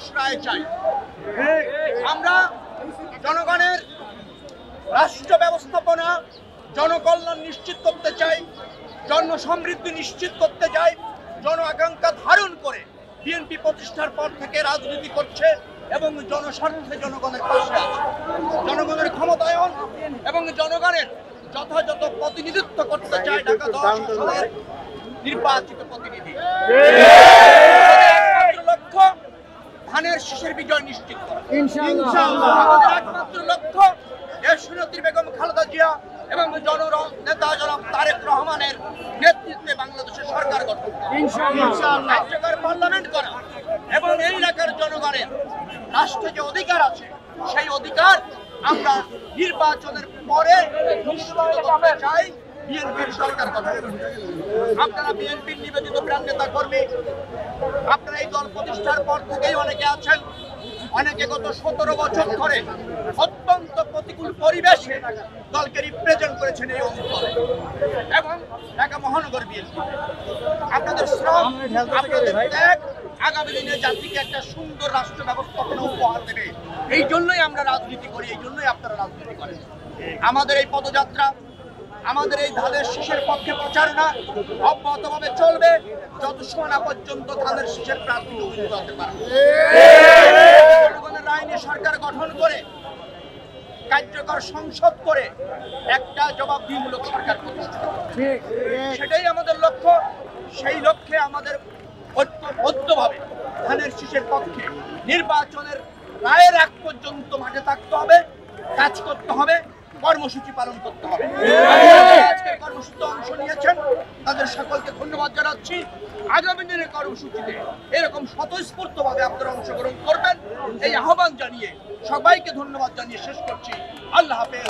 মানুষ রায় চাই। আমরা জনগণের রাষ্ট্র ব্যবস্থাপনা, জনকল্যাণ নিশ্চিত করতে চাই, জন সমৃদ্ধি নিশ্চিত করতে চাই। জন আকাঙ্ক্ষা ধারণ করে বিএনপি প্রতিষ্ঠার পর থেকে রাজনীতি করছে এবং জনস্বার্থে জনগণের পাশে আছে। জনগণের ক্ষমতায়ন এবং জনগণের যথাযথ প্রতিনিধিত্ব করতে চায় ঢাকা 10 আসনের নির্বাচিত প্রতিনিধি। একমাত্র লক্ষ্য ধানের শীষের বিজয় নিশ্চিত করা। আমাদের একমাত্র লক্ষ্য দেশনেত্রী বেগম খালেদা জিয়া এবং জননেতা জনাব তারেক রহমানের নেতৃত্বে বাংলাদেশের সরকার গঠন কার্যকর পার্লামেন্ট করা এবং এই এলাকার জনগণের রাষ্ট্রে যে অধিকার আছে সেই অধিকার আমরা নির্বাচনের পরে নিশ্চিত করতে চাই। বিএনপির সরকার গঠন। আপনারা বিএনপির নিবেদিত প্রাণ নেতা কর্মী, আপনারা এই দল প্রতিষ্ঠার পর থেকেই অনেকে আছেন, অনেকে গত 17 বছর ধরে অত্যন্ত প্রতিকূল পরিবেশে দলকে রিপ্রেজেন্ট করেছেন এই অঞ্চলে এবং ঢাকা মহানগর বিএনপি। আপনাদের শ্রম, আপনাদের ত্যাগ আগামী দিনে জাতিকে একটা সুন্দর রাষ্ট্র ব্যবস্থাপনা উপহার দেবে। এই জন্যই আমরা রাজনীতি করি, এই জন্যই আপনারা রাজনীতি করেন। আমাদের এই পদযাত্রা, আমাদের এই ধানের শীষের পক্ষে প্রচারণা অব্যাহতভাবে চলবে যতক্ষণ না পর্যন্ত ধানের শীষের প্রার্থী উপনীত হতে পারে। জনগণের রায় নিয়ে সরকার গঠন করে কার্যকর সংসদ করে একটা জবাবদিহিমূলক সরকার প্রতিষ্ঠা, সেটাই আমাদের লক্ষ্য। সেই লক্ষ্যে আমাদের ঐক্যবদ্ধভাবে ধানের শীষের পক্ষে নির্বাচনের রায়ের আগ পর্যন্ত মাঠে থাকতে হবে, কাজ করতে হবে, কর্মসূচি পালন করতে হবে। আজকের কর্মসূচিতে অংশ নিয়েছেন তাদের সকলকে ধন্যবাদ জানাচ্ছি। আগামী দিনের কর্মসূচিতে এরকম স্বতঃস্ফূর্তভাবে আপনারা অংশগ্রহণ করবেন এই আহ্বান জানিয়ে সবাইকে ধন্যবাদ জানিয়ে শেষ করছি। আল্লাহ হাফেজ।